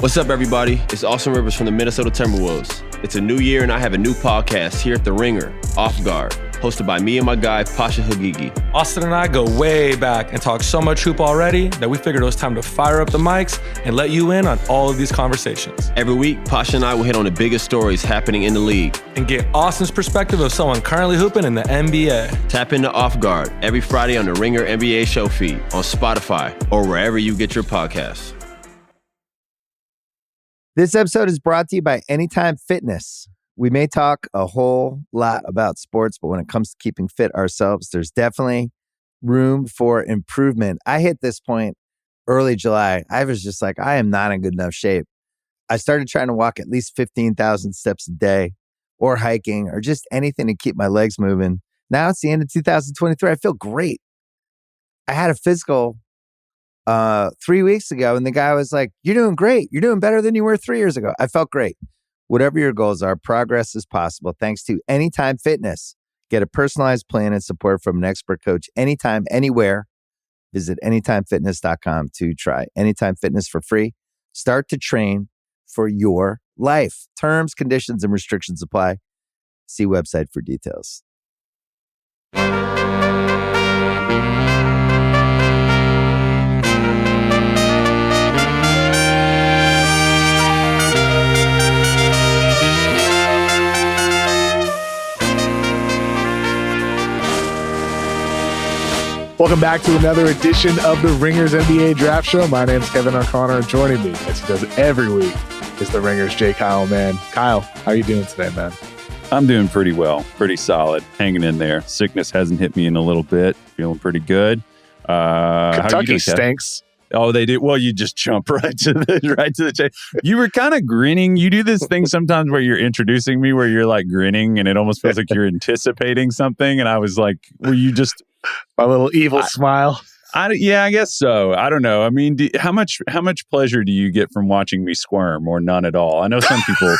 What's up, everybody? It's Austin Rivers from the Minnesota Timberwolves. It's a new year, and I have a new podcast here at The Ringer, Off Guard, hosted by me and my guy, Pasha Hagigi. Austin and I go way back and talk so much hoop already that we figured it was time to fire up the mics and let you in on all of these conversations. Every week, Pasha and I will hit on the biggest stories happening in the league and get Austin's perspective of someone currently hooping in the NBA. Tap into Off Guard every Friday on the Ringer NBA show feed, on Spotify, or wherever you get your podcasts. This episode is brought to you by Anytime Fitness. We may talk a whole lot about sports, but when it comes to keeping fit ourselves, there's definitely room for improvement. I hit this point early July. I was just like, I am not in good enough shape. I started trying to walk at least 15,000 steps a day, or hiking, or just anything to keep my legs moving. Now it's the end of 2023. I feel great. I had a physical 3 weeks ago, and the guy was like, "You're doing great. You're doing better than you were 3 years ago." I felt great. Whatever your goals are, progress is possible thanks to Anytime Fitness. Get a personalized plan and support from an expert coach anytime, anywhere. Visit anytimefitness.com to try Anytime Fitness for free. Start to train for your life. Terms, conditions, and restrictions apply. See website for details. Welcome back to another edition of the Ringers NBA Draft Show. My name is Kevin O'Connor. Joining me, as he does every week, is the Ringers J. Kyle Mann. Kyle, how are you doing today, man? I'm doing pretty well, pretty solid, hanging in there. Sickness hasn't hit me in a little bit. Feeling pretty good. Kentucky stinks. Oh, they did. Well, you just jump right to the chase. You were kind of grinning. You do this thing sometimes where you're introducing me, where you're like grinning, and it almost feels like you're anticipating something. And I was like, "Were you just my little evil smile?" Yeah, I guess so. I don't know. I mean, how much pleasure do you get from watching me squirm, or none at all? I know some people,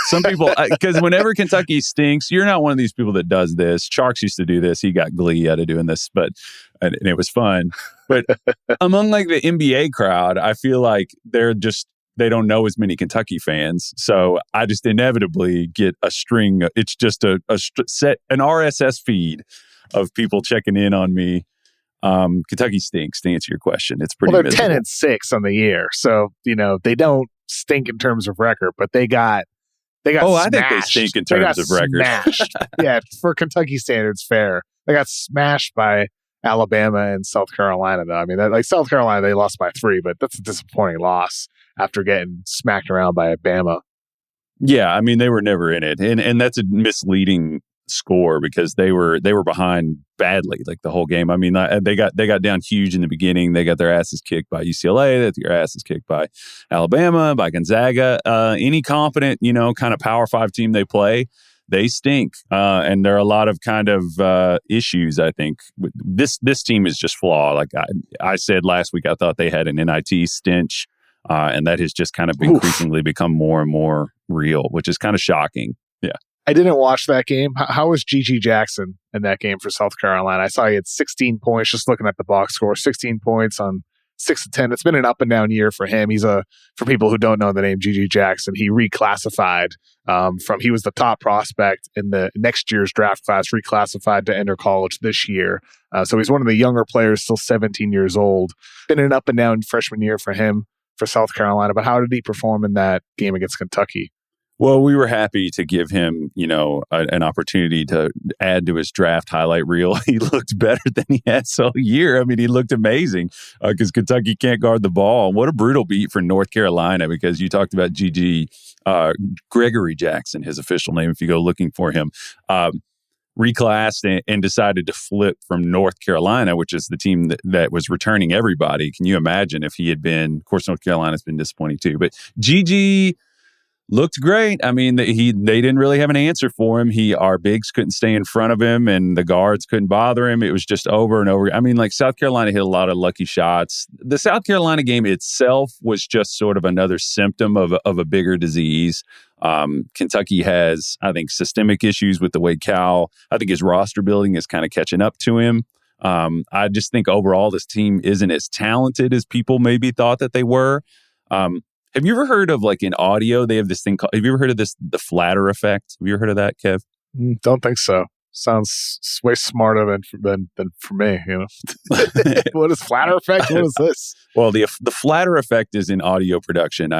because whenever Kentucky stinks, you're not one of these people that does this. Sharks used to do this. He got glee out of doing this, and it was fun. But among like the NBA crowd, I feel like they don't know as many Kentucky fans. So I just inevitably get a string. It's just an RSS feed of people checking in on me. Kentucky stinks, to answer your question. It's pretty they're miserable. 10-6 on the year. So, they don't stink in terms of record, but they got I smashed. think they stink in terms of record. Smashed. Yeah, for Kentucky standards, fair. They got smashed by Alabama and South Carolina, though. I mean, South Carolina, they lost by 3, but that's a disappointing loss after getting smacked around by Bama. Yeah, I mean, they were never in it. And that's a misleading score because they were behind badly like the whole game. I mean, they got down huge in the beginning. They got their asses kicked by UCLA. They got their asses kicked by Alabama, by Gonzaga. Any competent, kind of Power 5 team they play, they stink. And there are a lot of kind of issues, I think. This team is just flawed. Like I said last week, I thought they had an NIT stench, and that has just kind of increasingly become more and more real, which is kind of shocking. Yeah. I didn't watch that game. How was G.G. Jackson in that game for South Carolina? I saw he had 16 points, just looking at the box score, 16 points on 6 of 10. It's been an up and down year for him. For people who don't know the name G.G. Jackson, he reclassified he was the top prospect in the next year's draft class, reclassified to enter college this year. So he's one of the younger players, still 17 years old. Been an up and down freshman year for him, for South Carolina. But how did he perform in that game against Kentucky? Well, we were happy to give him, an opportunity to add to his draft highlight reel. He looked better than he has all year. I mean, he looked amazing because Kentucky can't guard the ball. And what a brutal beat for North Carolina, because you talked about Gregory Jackson, his official name, if you go looking for him, reclassed and decided to flip from North Carolina, which is the team that was returning everybody. Can you imagine if he had been, of course, North Carolina's been disappointing too, but Gigi looked great. I mean, they didn't really have an answer for him. Our bigs couldn't stay in front of him, and the guards couldn't bother him. It was just over and over. I mean, like, South Carolina hit a lot of lucky shots. The South Carolina game itself was just sort of another symptom of a bigger disease. Kentucky has, I think, systemic issues with the way Cal, I think his roster building is kind of catching up to him. I just think overall this team isn't as talented as people maybe thought that they were. Have you ever heard of, like, in audio, they have this thing called, have you ever heard of this, the flatter effect? Have you ever heard of that, Kev? Don't think so. Sounds way smarter than for me, you know. What is flatter effect? What is this? Well, the flatter effect is in audio production.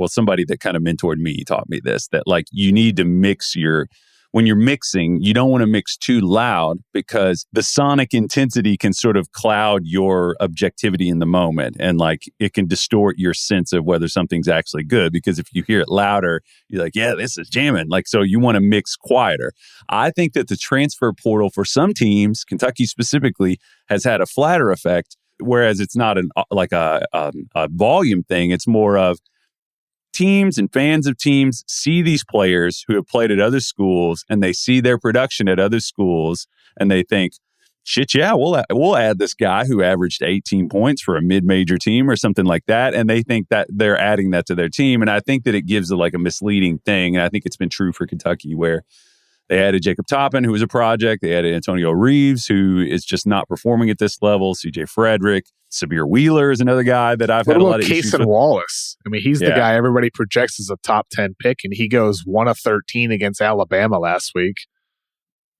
Somebody that kind of mentored me taught me this, that, like, you need to when you're mixing, you don't want to mix too loud because the sonic intensity can sort of cloud your objectivity in the moment. And, like, it can distort your sense of whether something's actually good, because if you hear it louder, you're like, yeah, this is jamming. Like, so you want to mix quieter. I think that the transfer portal for some teams, Kentucky specifically, has had a flatter effect, whereas it's not a volume thing. It's more of teams and fans of teams see these players who have played at other schools, and they see their production at other schools, and they think, shit, yeah, we'll add this guy who averaged 18 points for a mid-major team or something like that, and they think that they're adding that to their team. And I think that it gives a misleading thing, and I think it's been true for Kentucky, where they added Jacob Toppin, who was a project. They added Antonio Reeves, who is just not performing at this level. CJ Frederick. Sabir Wheeler is another guy that I've had a lot of issues with. What about Wallace? I mean, he's the guy everybody projects as a top 10 pick, and he goes 1 of 13 against Alabama last week.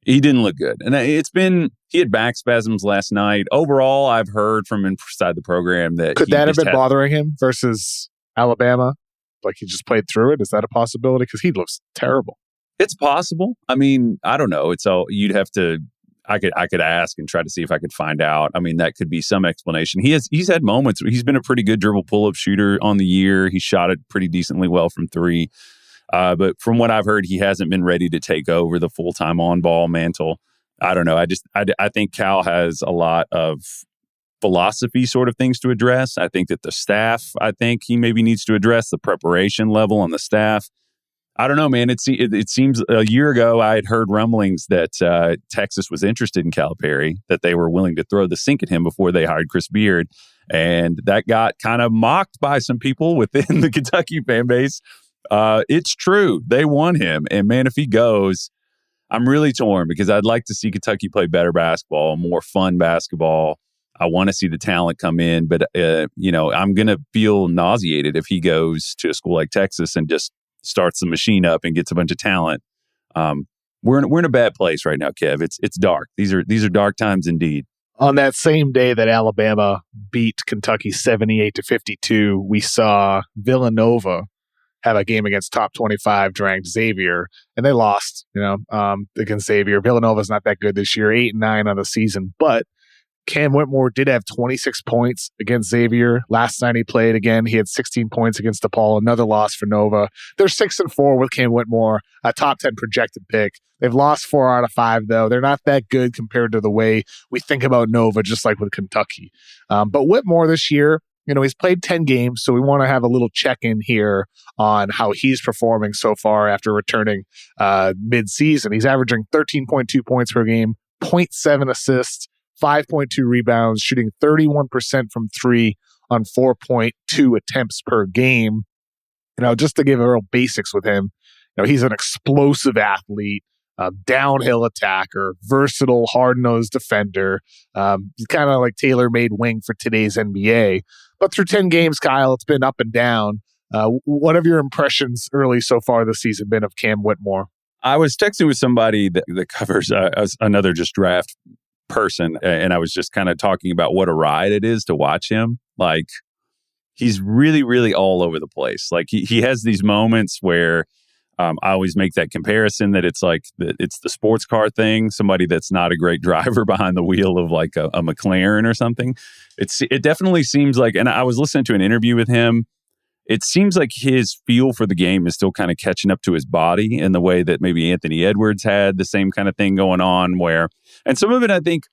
He didn't look good. And he had back spasms last night. Overall, I've heard from inside the program that could that have been bothering him versus Alabama? Like, he just played through it? Is that a possibility? Because he looks terrible. It's possible. I mean, I don't know. You'd have to. I could ask and try to see if I could find out. I mean, that could be some explanation. He's had moments. He's been a pretty good dribble pull-up shooter on the year. He shot it pretty decently well from three. But from what I've heard, he hasn't been ready to take over the full-time on-ball mantle. I don't know. I think Cal has a lot of philosophy sort of things to address. I think that the staff, he maybe needs to address the preparation level on the staff. I don't know, man. It seems a year ago I had heard rumblings that Texas was interested in Calipari, that they were willing to throw the sink at him before they hired Chris Beard. And that got kind of mocked by some people within the Kentucky fan base. It's true. They want him. And, man, if he goes, I'm really torn, because I'd like to see Kentucky play better basketball, more fun basketball. I want to see the talent come in. But, I'm going to feel nauseated if he goes to a school like Texas and just starts the machine up and gets a bunch of talent. We're in a bad place right now, Kev. It's dark. These are dark times indeed. On that same day that Alabama beat Kentucky 78-52, we saw Villanova have a game against top 25 ranked Xavier, and they lost. Against Xavier. Villanova's not that good this year, 8-9 on the season, but Cam Whitmore did have 26 points against Xavier. Last night he played again. He had 16 points against DePaul. Another loss for Nova. They're 6-4 with Cam Whitmore, a top 10 projected pick. They've lost 4 out of 5, though. They're not that good compared to the way we think about Nova, just like with Kentucky. But Whitmore this year, he's played 10 games, so we want to have a little check-in here on how he's performing so far after returning mid-season. He's averaging 13.2 points per game, 0.7 assists, 5.2 rebounds, shooting 31% from 3 on 4.2 attempts per game. Just to give a real basics with him, he's an explosive athlete, downhill attacker, versatile, hard-nosed defender. He's kind of like tailor-made wing for today's NBA. But through 10 games, Kyle, it's been up and down. What have your impressions early so far this season been of Cam Whitmore? I was texting with somebody that covers another just draft person, and I was just kind of talking about what a ride it is to watch him. Like, he's really, really all over the place. Like, he has these moments where I always make that comparison that it's like it's the sports car thing. Somebody that's not a great driver behind the wheel of like a McLaren or something. It definitely seems like, and I was listening to an interview with him. It seems like his feel for the game is still kind of catching up to his body in the way that maybe Anthony Edwards had the same kind of thing going on where, and some of it, I think,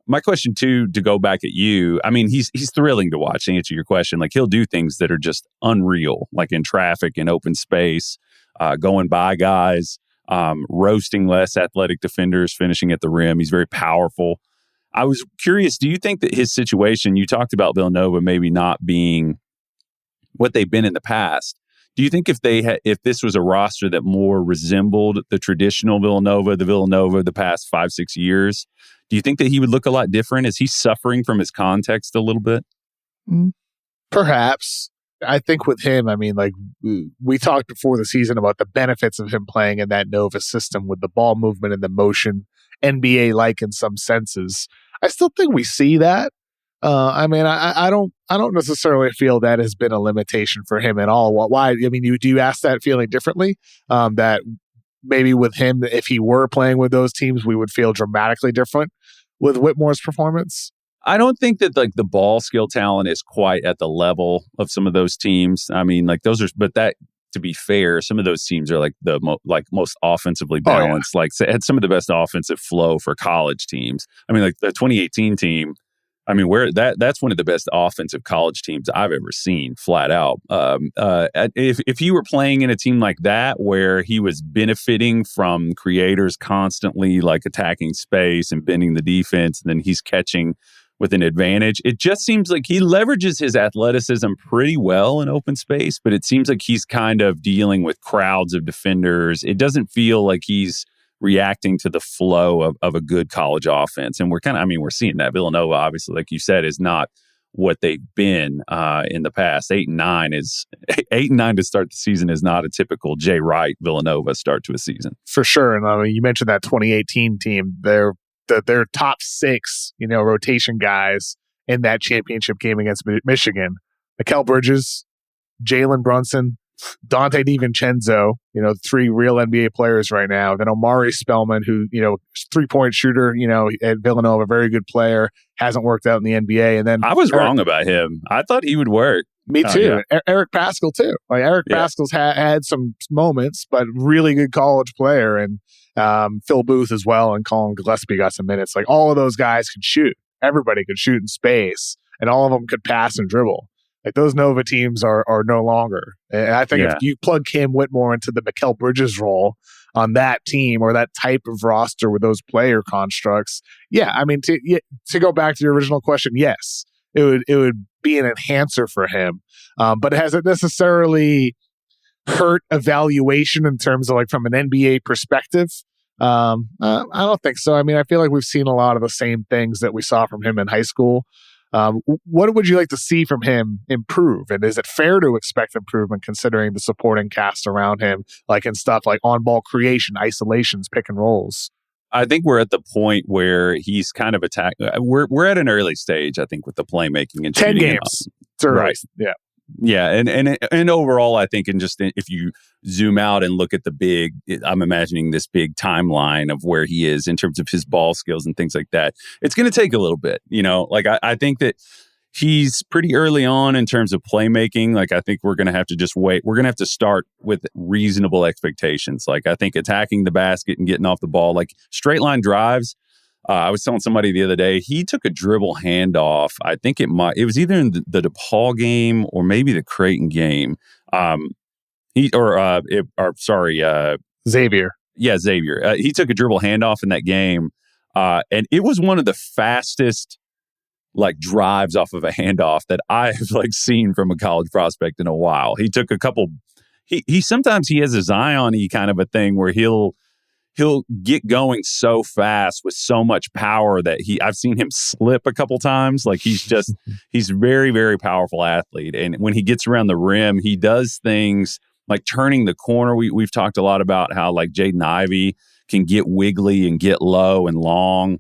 my question too, to go back at you, I mean, he's thrilling to watch, to answer your question. Like, he'll do things that are just unreal, like in traffic and open space, going by guys, roasting less athletic defenders, finishing at the rim. He's very powerful. I was curious, do you think that his situation, you talked about Villanova maybe not being what they've been in the past. Do you think if this was a roster that more resembled the traditional Villanova, the past 5-6 years, do you think that he would look a lot different? Is he suffering from his context a little bit? Perhaps. I think with him, I mean, like we talked before the season about the benefits of him playing in that Nova system with the ball movement and the motion, NBA-like in some senses. I still think we see that. I mean, I don't necessarily feel that has been a limitation for him at all. Why? I mean, do you ask that feeling differently? That maybe with him, if he were playing with those teams, we would feel dramatically different with Whitmore's performance? I don't think that like the ball skill talent is quite at the level of some of those teams. I mean, like those are, but that, to be fair, some of those teams are like the most offensively balanced. Like had some of the best offensive flow for college teams. I mean, like the 2018 team. I mean, that's one of the best offensive college teams I've ever seen, flat out. If he were playing in a team like that, where he was benefiting from creators constantly like attacking space and bending the defense, and then he's catching with an advantage, it just seems like he leverages his athleticism pretty well in open space, but it seems like he's kind of dealing with crowds of defenders. It doesn't feel like he's reacting to the flow of a good college offense. And we're seeing that. Villanova, obviously, like you said, is not what they've been in the past. 8-9 to start the season is not a typical Jay Wright Villanova start to a season. For sure. And I mean, you mentioned that 2018 team. Their top 6, rotation guys in that championship game against Michigan: Mikal Bridges, Jalen Brunson, Dante DiVincenzo, 3 real NBA players right now. Then Omari Spellman, who, 3-point shooter, at Villanova, very good player, hasn't worked out in the NBA. And then I was wrong about him. I thought he would work. Me too. Yeah. Eric Paschall too. Like Eric Paschall's had some moments, but really good college player. And Phil Booth as well, and Colin Gillespie got some minutes. Like all of those guys could shoot. Everybody could shoot in space, and all of them could pass and dribble. Like those Nova teams are no longer. And I think if you plug Cam Whitmore into the Mikal Bridges role on that team or that type of roster with those player constructs, I mean, to go back to your original question, yes, it would be an enhancer for him. But it hasn't necessarily hurt evaluation in terms of like from an NBA perspective. I don't think so. I mean, I feel like we've seen a lot of the same things that we saw from him in high school. What would you like to see from him improve? And is it fair to expect improvement considering the supporting cast around him, like in stuff like on-ball creation, isolations, pick and rolls? I think we're at the point where he's kind of attacked. We're at an early stage, I think, with the playmaking and 10 games. Right. Yeah. Yeah, and overall, I think, if you zoom out and look at I'm imagining this big timeline of where he is in terms of his ball skills and things like that. It's going to take a little bit, Like I think that he's pretty early on in terms of playmaking. Like I think we're going to have to just wait. We're going to have to start with reasonable expectations. Like I think attacking the basket and getting off the ball, like straight line drives. I was telling somebody the other day, he took a dribble handoff. I think it was either in the DePaul game or maybe the Creighton game. Xavier. Yeah, Xavier. He took a dribble handoff in that game. And it was one of the fastest like drives off of a handoff that I've like seen from a college prospect in a while. He took a couple, he sometimes he has a Zion-y kind of a thing where he'll get going so fast with so much power that I've seen him slip a couple times. Like he's very, very powerful athlete. And when he gets around the rim, he does things like turning the corner. We've talked a lot about how like Jaden Ivey can get wiggly and get low and long.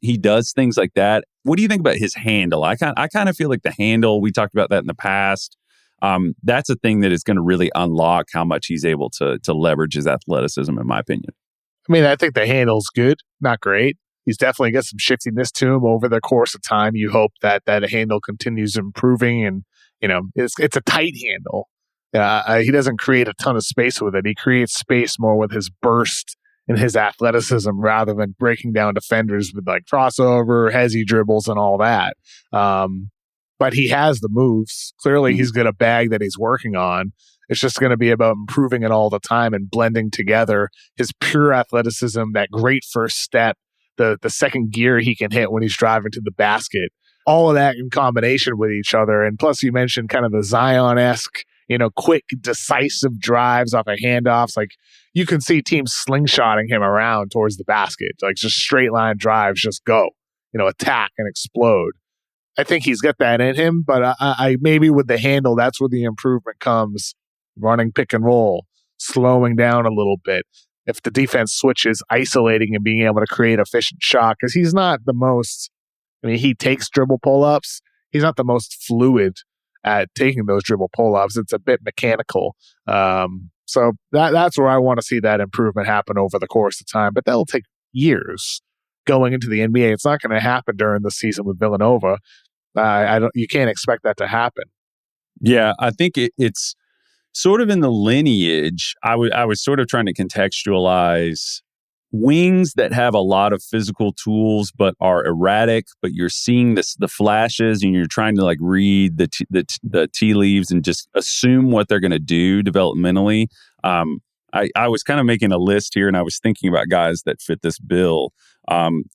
He does things like that. What do you think about his handle? I kind of feel like the handle, we talked about that in the past. That's a thing that is going to really unlock how much he's able to leverage his athleticism, in my opinion. I mean, I think the handle's good, not great. He's definitely got some shiftiness to him over the course of time. You hope that handle continues improving, and it's a tight handle. He doesn't create a ton of space with it. He creates space more with his burst and his athleticism rather than breaking down defenders with like crossover, hezzy dribbles, and all that. But he has the moves. Clearly, he's got a bag that he's working on. It's just going to be about improving it all the time and blending together his pure athleticism, that great first step, the second gear he can hit when he's driving to the basket, all of that in combination with each other. And plus, you mentioned kind of the Zion-esque, quick, decisive drives off of handoffs. Like you can see teams slingshotting him around towards the basket, like just straight line drives, just go, attack and explode. I think he's got that in him, but I maybe with the handle, that's where the improvement comes. Running pick and roll, slowing down a little bit. If the defense switches, isolating and being able to create efficient shot, because he's not the most, I mean, he takes dribble pull-ups. He's not the most fluid at taking those dribble pull-ups. It's a bit mechanical. So that's where I want to see that improvement happen over the course of time, but that'll take years going into the NBA. It's not going to happen during the season with Villanova. You can't expect that to happen. Yeah, I think it's sort of in the lineage. I was sort of trying to contextualize wings that have a lot of physical tools but are erratic, but you're seeing the flashes and you're trying to like read the tea leaves and just assume what they're going to do developmentally. I was kind of making a list here and I was thinking about guys that fit this bill.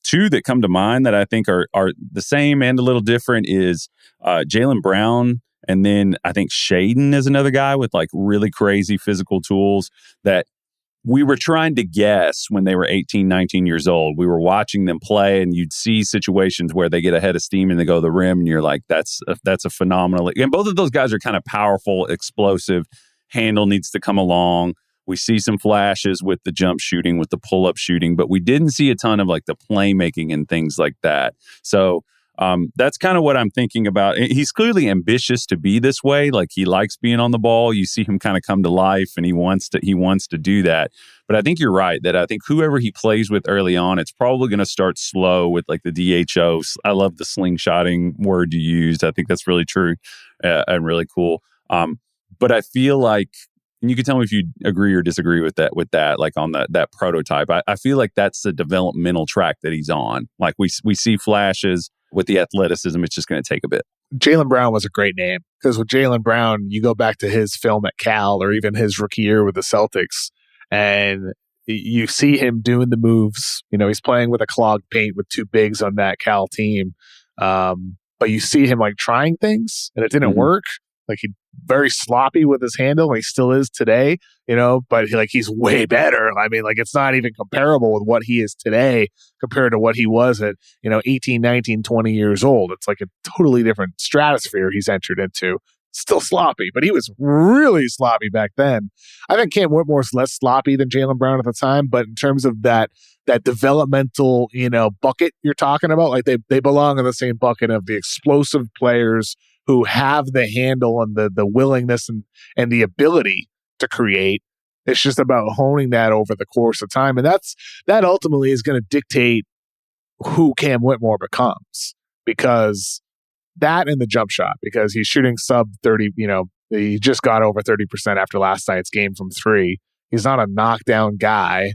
Two that come to mind that I think are the same and a little different is Jaylen Brown. And then I think Shaden is another guy with like really crazy physical tools that we were trying to guess when they were 18, 19 years old. We were watching them play and you'd see situations where they get ahead of steam and they go to the rim and you're like, that's a phenomenal. And both of those guys are kind of powerful, explosive. Handle needs to come along. We see some flashes with the jump shooting, with the pull-up shooting, but we didn't see a ton of like the playmaking and things like that. So that's kind of what I'm thinking about. He's clearly ambitious to be this way. Like he likes being on the ball. You see him kind of come to life and he wants to do that. But I think you're right that I think whoever he plays with early on, it's probably going to start slow with like the DHO. I love the slingshotting word you used. I think that's really true and really cool. But I feel like, and you can tell me if you agree or disagree with that, like on that prototype. I feel like that's the developmental track that he's on. Like we see flashes. With the athleticism, it's just going to take a bit. Jaylen Brown was a great name because with Jaylen Brown, you go back to his film at Cal or even his rookie year with the Celtics, and you see him doing the moves. You know, he's playing with a clogged paint with two bigs on that Cal team. But you see him like trying things and it didn't work. Like he's very sloppy with his handle, and he still is today, you know, but he's way better. I mean, like it's not even comparable with what he is today compared to what he was at, 18, 19, 20 years old. It's like a totally different stratosphere he's entered into. Still sloppy, but he was really sloppy back then. I think Cam Whitmore's less sloppy than Jaylen Brown at the time, but in terms of that developmental, bucket you're talking about, like they belong in the same bucket of the explosive players who have the handle and the willingness and the ability to create. It's just about honing that over the course of time. And that ultimately is going to dictate who Cam Whitmore becomes, because that and the jump shot, because he's shooting sub 30, he just got over 30% after last night's game from three. He's not a knockdown guy.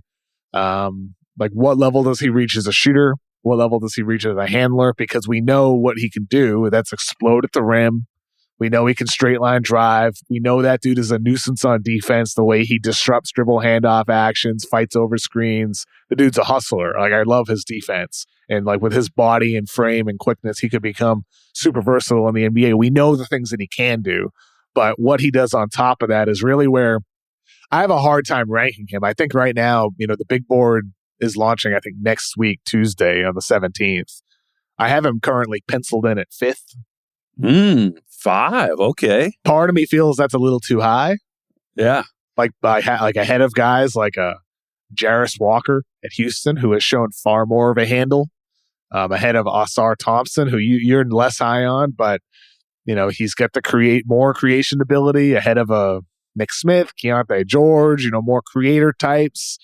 Like what level does he reach as a shooter? What level does he reach as a handler? Because we know what he can do. That's explode at the rim. We know he can straight line drive. We know that dude is a nuisance on defense, the way he disrupts dribble handoff actions, fights over screens. The dude's a hustler. Like I love his defense. And like with his body and frame and quickness, he could become super versatile in the NBA. We know the things that he can do. But what he does on top of that is really where I have a hard time ranking him. I think right now, the big board is launching, I think, next week, Tuesday on the 17th. I have him currently penciled in at 5th. 5. Okay. Part of me feels that's a little too high. Yeah. Like ahead of guys like Jarace Walker at Houston, who has shown far more of a handle. Ahead of Ausar Thompson, who you're less high on, but he's got the more creation ability. Ahead of Nick Smith, Keontae George, more creator types.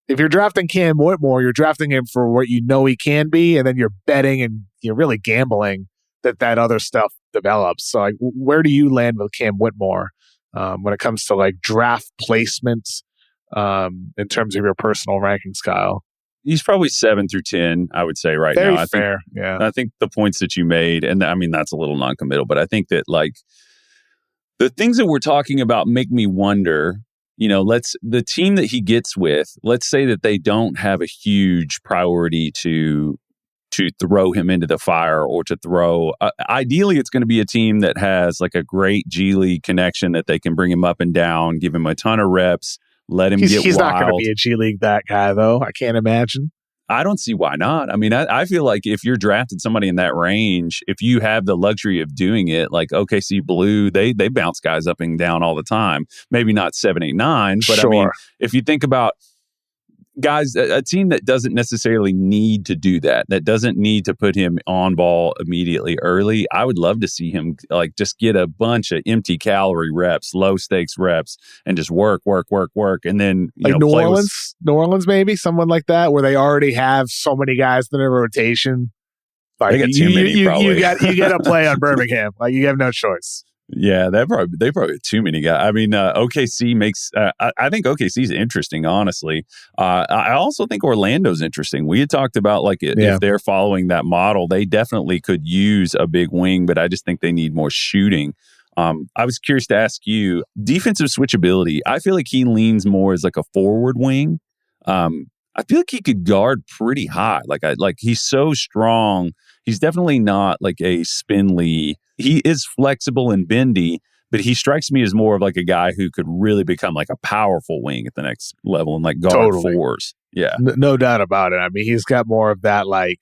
If you're drafting Cam Whitmore, you're drafting him for what you know he can be, and then you're betting and you're really gambling that other stuff develops. So, like, where do you land with Cam Whitmore when it comes to like draft placement in terms of your personal rankings, Kyle? He's probably 7 through 10, I would say right Very now. fair. Yeah. I think the points that you made, and I mean, that's a little non-committal, but I think that like the things that we're talking about make me wonder, the team that he gets with, let's say that they don't have a huge priority to throw him into the fire or to throw. Ideally, it's going to be a team that has like a great G League connection that they can bring him up and down, give him a ton of reps, let him get wild. He's not going to be a G League that guy, though. I can't imagine. I don't see why not. I mean, I feel like if you're drafted somebody in that range, if you have the luxury of doing it, like OKC Blue, they bounce guys up and down all the time. Maybe not 7, 8, 9, but Sure. I mean, if you think about guys, a team that doesn't necessarily need to do that doesn't need to put him on ball immediately early. I would love to see him like just get a bunch of empty calorie reps, low stakes reps, and just work. And then, like New Orleans, maybe someone like that, where they already have so many guys in their rotation. Like, they got too many, probably. You got to play on Birmingham. Like, you have no choice. Yeah, they probably have too many guys. I mean, OKC makes. I think OKC is interesting, honestly. I also think Orlando's interesting. We had talked about like if they're following that model, they definitely could use a big wing, but I just think they need more shooting. I was curious to ask you defensive switchability. I feel like he leans more as like a forward wing. I feel like he could guard pretty high. Like he's so strong. He's definitely not like a spindly. He is flexible and bendy, but he strikes me as more of like a guy who could really become like a powerful wing at the next level and like guard fours. Yeah. No doubt about it. I mean, he's got more of that like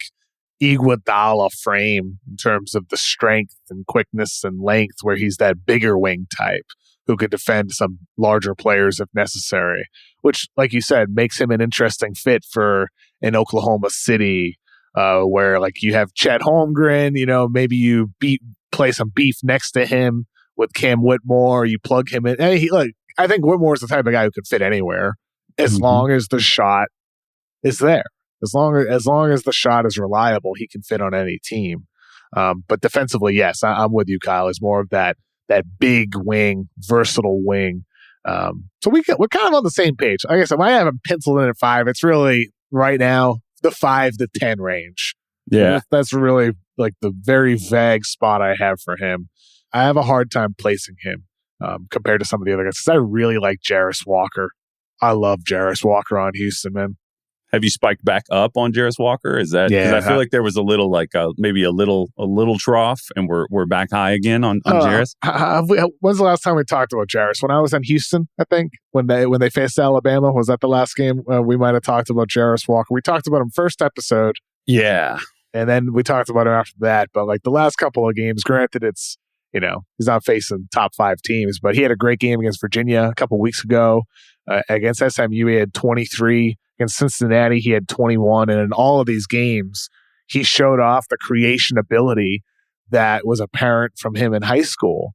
Iguodala frame in terms of the strength and quickness and length, where he's that bigger wing type who could defend some larger players if necessary, which, like you said, makes him an interesting fit for an Oklahoma City, where like you have Chet Holmgren, you know, maybe you play some beef next to him with Cam Whitmore, you plug him in. And I think Whitmore is the type of guy who could fit anywhere as long as the shot is there. As long as the shot is reliable, he can fit on any team. But defensively, yes, I'm with you, Kyle. Is more of that big wing, versatile wing. So we're kind of on the same page. Like I said, I have him penciled in at 5. It's really right now the 5 to 10 range. Yeah, that's really like the very vague spot I have for him. I have a hard time placing him compared to some of the other guys, because I really like Jarace Walker. I love Jarace Walker on Houston, man. Have you spiked back up on Jarace Walker? Is that because I feel like there was a little like maybe a little trough, and we're back high again on Jarace? When's the last time we talked about Jarace? When I was in Houston, I think when they faced Alabama. Was that the last game we might have talked about Jarace Walker? We talked about him first episode. Yeah. And then we talked about him after that. But like the last couple of games, granted, it's, you know, he's not facing top 5 teams, but he had a great game against Virginia a couple weeks ago. Against SMU, he had 23. Against Cincinnati, he had 21. And in all of these games, he showed off the creation ability that was apparent from him in high school.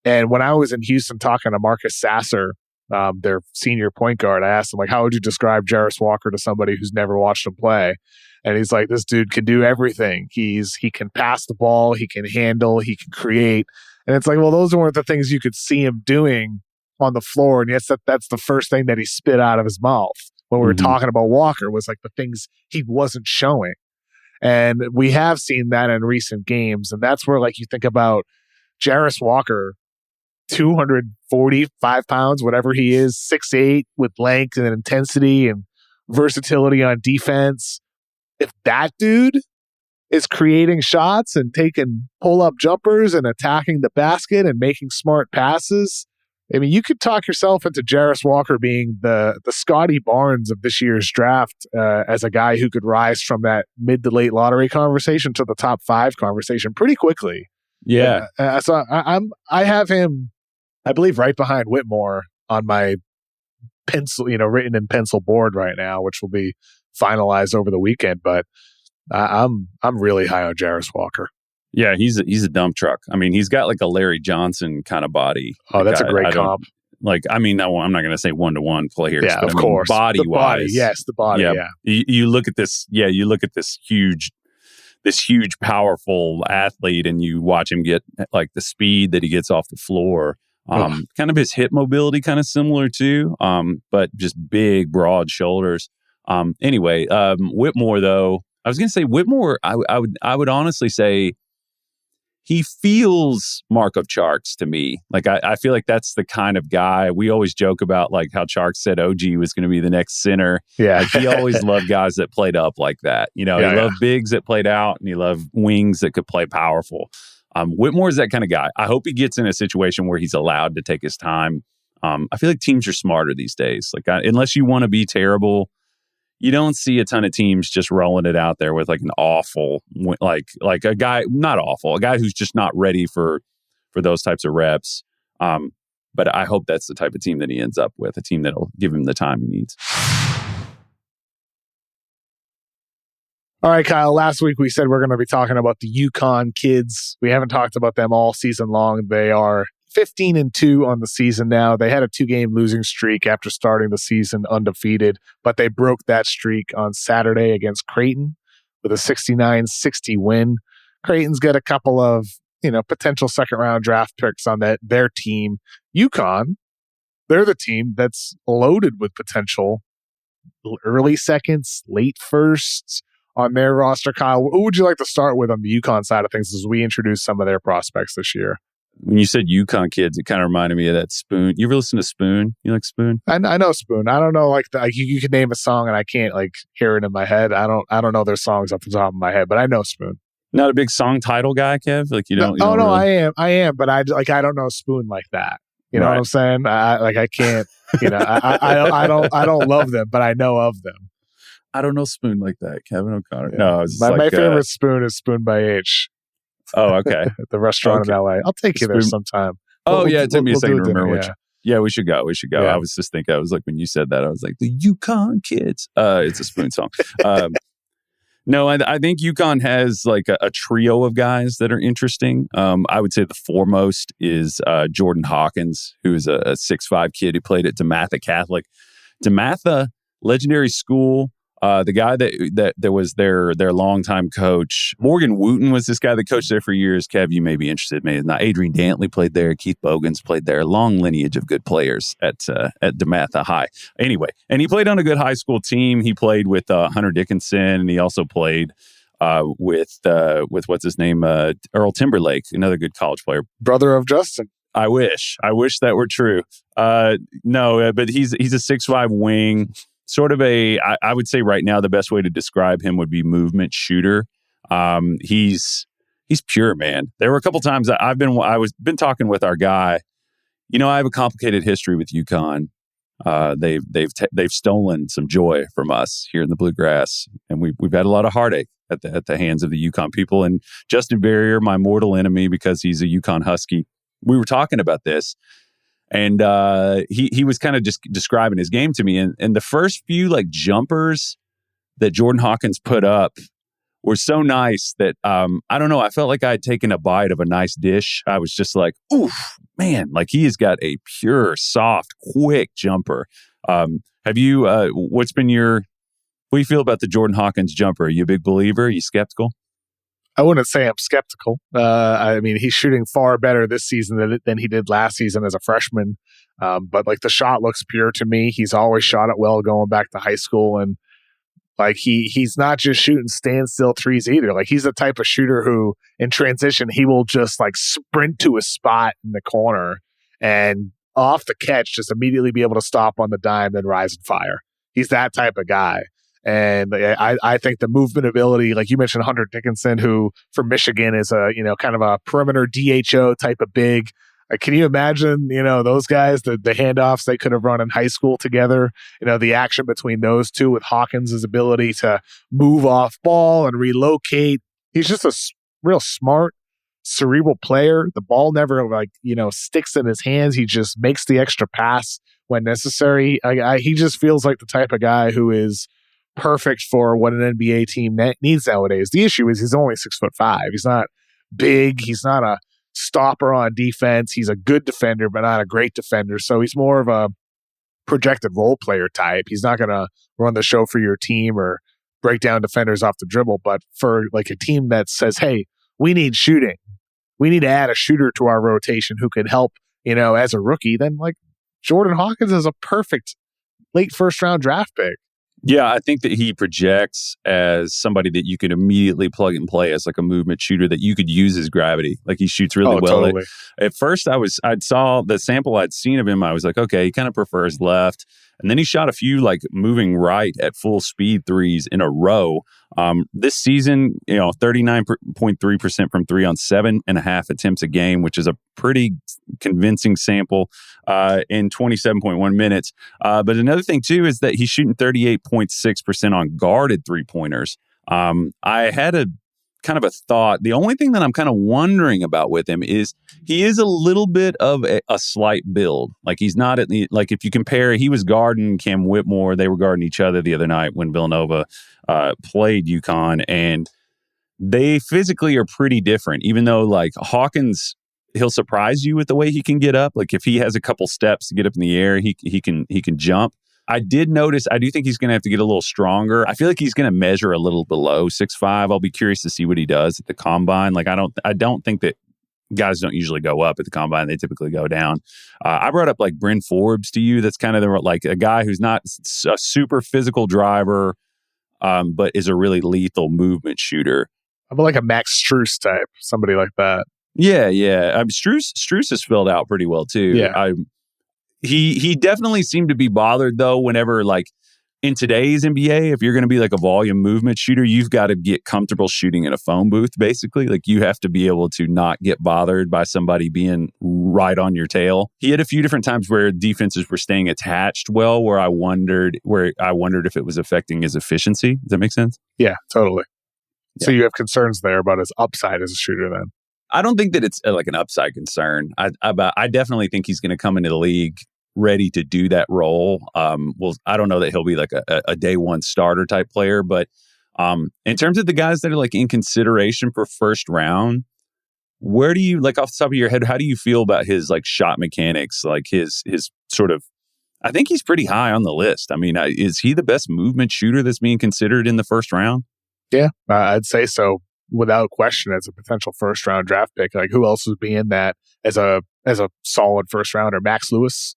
And when I was in Houston talking to Marcus Sasser, their senior point guard, I asked him, like, how would you describe Jarace Walker to somebody who's never watched him play? And he's like, this dude can do everything. He can pass the ball, he can handle, he can create. And it's like, well, those weren't the things you could see him doing on the floor. And yes, that's the first thing that he spit out of his mouth when we were talking about Walker, was like the things he wasn't showing. And we have seen that in recent games. And that's where, like, you think about Jarace Walker, 245 pounds, whatever he is, 6'8", with length and intensity and versatility on defense. If that dude is creating shots and taking pull-up jumpers and attacking the basket and making smart passes, I mean, you could talk yourself into Jarace Walker being the Scotty Barnes of this year's draft, as a guy who could rise from that mid to late lottery conversation to the top 5 conversation pretty quickly. Yeah. So I have him, I believe, right behind Whitmore on my pencil, written in pencil board right now, which will be finalized over the weekend. But I'm really high on Jarace Walker. Yeah, he's a dump truck. I mean, he's got like a Larry Johnson kind of body. Oh, that's a great comp. Like, I mean, I'm not going to say 1-to-1 players. Yeah, but of course. Body-wise. Yes, the body, yeah. You look at this, you look at this huge, powerful athlete, and you watch him get like the speed that he gets off the floor. Kind of his hip mobility kind of similar too, but just big, broad shoulders. Anyway, Whitmore, though, I was going to say Whitmore, I would honestly say he feels Markov Charks to me. Like, I feel like that's the kind of guy. We always joke about like how Charks said OG was going to be the next center. Yeah. Like, he always loved guys that played up like that. He loved bigs that played out, and he loved wings that could play powerful. Whitmore is that kind of guy. I hope he gets in a situation where he's allowed to take his time. I feel like teams are smarter these days. Like, unless you want to be terrible, you don't see a ton of teams just rolling it out there with like an awful, like a guy, not awful, a guy who's just not ready for those types of reps. But I hope that's the type of team that he ends up with, a team that'll give him the time he needs. All right, Kyle, last week we said we're going to be talking about the UConn kids. We haven't talked about them all season long. They are 15-2 on the season now. They had a 2-game losing streak after starting the season undefeated, but they broke that streak on Saturday against Creighton with a 69-60 win. Creighton's got a couple of, potential second-round draft picks on their team. UConn, they're the team that's loaded with potential early seconds, late firsts on their roster. Kyle, who would you like to start with on the UConn side of things as we introduce some of their prospects this year? When you said UConn kids, it kind of reminded me of that Spoon. You ever listen to Spoon? You like Spoon? I know Spoon. I don't know, you could name a song and I can't hear it in my head. I don't know their songs off the top of my head, but I know Spoon. Not a big song title guy, Kev? I am, but I don't know Spoon like that. You know what I'm saying? I can't. I don't love them, but I know of them. I don't know Spoon like that, Kevin O'Connor. Yeah. No, my favorite Spoon is Spoon by H. Oh, okay. At the restaurant in LA. I'll take you there sometime. It took me a second to remember which. Yeah. Yeah, we should go. Yeah. I was just thinking, I was like, when you said that, I was like, the UConn kids. It's a Spoon song. No, I think UConn has like a trio of guys that are interesting. I would say the foremost is Jordan Hawkins, who is a 6'5" kid who played at DeMatha Catholic. DeMatha, legendary school. The guy that was their longtime coach, Morgan Wooten, was this guy that coached there for years. Kev, you may be interested. Maybe not. Adrian Dantley played there. Keith Bogans played there. Long lineage of good players at DeMatha High. Anyway, and he played on a good high school team. He played with Hunter Dickinson, and he also played with what's his name, Earl Timberlake, another good college player, brother of Justin. I wish that were true. No, but he's a 6'5" wing. Sort of I would say right now the best way to describe him would be movement shooter. He's pure, man. There were a couple times I've been talking with our guy. I have a complicated history with UConn. They've stolen some joy from us here in the Bluegrass, and we've had a lot of heartache at the hands of the UConn people. And Justin Barrier, my mortal enemy, because he's a UConn Husky. We were talking about this. And he was kind of just describing his game to me. And the first few jumpers that Jordan Hawkins put up were so nice that, I don't know, I felt like I had taken a bite of a nice dish. I was just like, oof, man, he has got a pure, soft, quick jumper. What do you feel about the Jordan Hawkins jumper? Are you a big believer? Are you skeptical? I wouldn't say I'm skeptical. He's shooting far better this season than he did last season as a freshman. But the shot looks pure to me. He's always shot it well going back to high school. And he's not just shooting standstill threes either. He's the type of shooter who in transition, he will just sprint to a spot in the corner and off the catch, just immediately be able to stop on the dime, then rise and fire. He's that type of guy. And I think the movement ability, like you mentioned, Hunter Dickinson, who from Michigan is a kind of a perimeter DHO type of big. Can you imagine those guys, the handoffs they could have run in high school together? The action between those two with Hawkins' ability to move off ball and relocate. He's just a real smart, cerebral player. The ball never sticks in his hands. He just makes the extra pass when necessary. He just feels like the type of guy who is perfect for what an NBA team needs nowadays. The issue is he's only 6'5". He's not big. He's not a stopper on defense. He's a good defender, but not a great defender. So he's more of a projected role player type. He's not going to run the show for your team or break down defenders off the dribble. But for a team that says, hey, we need shooting, we need to add a shooter to our rotation who could help, as a rookie, then Jordan Hawkins is a perfect late first round draft pick. Yeah, I think that he projects as somebody that you could immediately plug and play as a movement shooter that you could use as gravity. He shoots really well. Totally. At first, I saw the sample I'd seen of him. I was like, okay, he kind of prefers left. And then he shot a few moving right at full speed threes in a row. This season, 39.3% from three on 7.5 attempts a game, which is a pretty convincing sample in 27.1 minutes. But another thing, too, is that he's shooting 38.6% on guarded three-pointers. I had a kind of a thought. The only thing that I'm kind of wondering about with him is he is a little bit of a slight build. Like he's not at the, like if you compare, he was guarding Cam Whitmore. They were guarding each other the other night when Villanova played UConn, and they physically are pretty different. Even though like Hawkins, he'll surprise you with the way he can get up. Like if he has a couple steps to get up in the air, he can jump. I did notice, I do think he's going to have to get a little stronger. I feel like he's going to measure a little below 6'5". I'll be curious to see what he does at the combine. Like I don't think that guys don't usually go up at the combine. They typically go down. I brought up like Bryn Forbes to you. That's kind of like a guy who's not a super physical driver, but is a really lethal movement shooter. I'm like a Max Strus type, somebody like that. Yeah. Strus is filled out pretty well too. Yeah. He definitely seemed to be bothered though whenever like in today's NBA, if you're going to be like a volume movement shooter, you've got to get comfortable shooting in a phone booth basically. Like you have to be able to not get bothered by somebody being right on your tail. He had a few different times where defenses were staying attached well, where I wondered if it was affecting his efficiency. Does that make sense? Yeah, totally. Yeah. So you have concerns there about his upside as a shooter then? I don't think that it's like an upside concern. I definitely think he's going to come into the league ready to do that role. Well, I don't know that he'll be like a day one starter type player, but in terms of the guys that are like in consideration for first round, where do you, like off the top of your head, how do you feel about his like shot mechanics? Like his sort of, I think he's pretty high on the list. I mean, is he the best movement shooter that's being considered in the first round? Yeah, I'd say so. Without question, as a potential first round draft pick. Like who else would be in that as a solid first rounder? Max Lewis,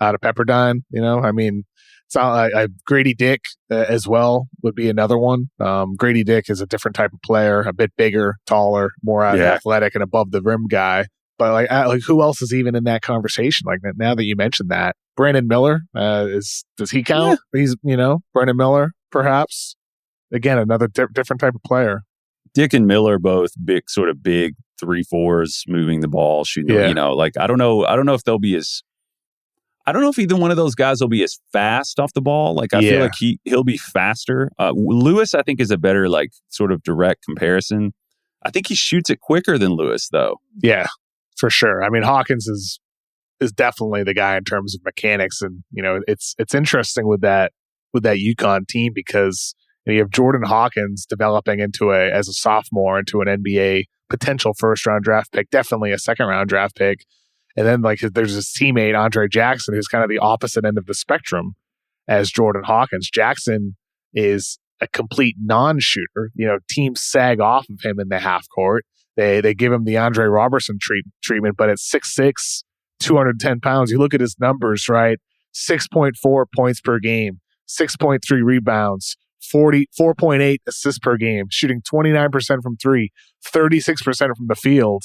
out of Pepperdine. I mean, it's not like Grady Dick as well would be another one. Grady Dick is a different type of player, a bit bigger, taller, more athletic and above the rim guy. But like who else is even in that conversation? Like now that you mentioned that, Brandon Miller does he count? Yeah. He's Brandon Miller perhaps. Again, another different type of player. Dick and Miller both big 3-4s moving the ball, shooting. Yeah. Like I don't know if they'll be as. I don't know if either one of those guys will be as fast off the ball. Like I feel like he'll be faster. Lewis, I think, is a better like sort of direct comparison. I think he shoots it quicker than Lewis, though. Yeah, for sure. I mean, Hawkins is definitely the guy in terms of mechanics, and it's interesting with that UConn team because. You have Jordan Hawkins developing as a sophomore into an NBA potential first round draft pick, definitely a second round draft pick. And then there's his teammate, Andre Jackson, who's kind of the opposite end of the spectrum as Jordan Hawkins. Jackson is a complete non-shooter. Teams sag off of him in the half court. They give him the Andre Robertson treatment, but at 6'6", 210 pounds, you look at his numbers, right? 6.4 points per game, 6.3 rebounds, 4.8 assists per game, shooting 29% from three, 36% from the field.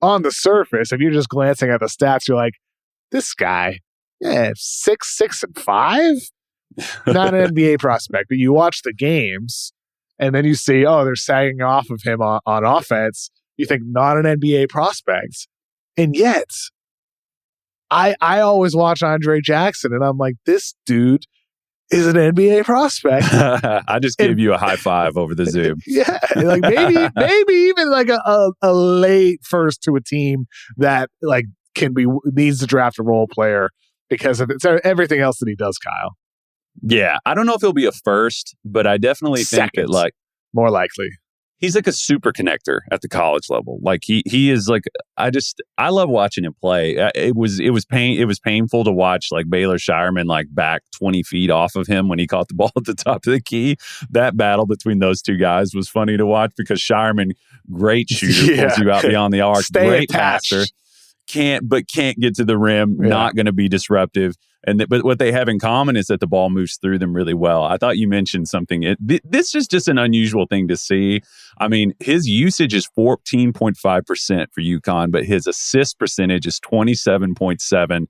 On the surface, if you're just glancing at the stats, you're like, this guy, 6'5", not an NBA prospect. But you watch the games, and then you see, they're sagging off of him on offense. You think, not an NBA prospect. And yet, I always watch Andre Jackson, and I'm like, this dude is an NBA prospect. I just gave you a high five over the Zoom. Yeah, like maybe even like a late first to a team that like needs to draft a role player because of everything else that he does, Kyle. Yeah, I don't know if he'll be a first, but I definitely think that like more likely. He's like a super connector at the college level. Like he is like, I love watching him play. It was painful to watch like Baylor Shireman like back 20 feet off of him when he caught the ball at the top of the key. That battle between those two guys was funny to watch because Shireman, great shooter, pulls you out beyond the arc, great passer, can't get to the rim, not going to be disruptive. But what they have in common is that the ball moves through them really well. I thought you mentioned something. This is just an unusual thing to see. I mean, his usage is 14.5% for UConn, but his assist percentage is 27.7.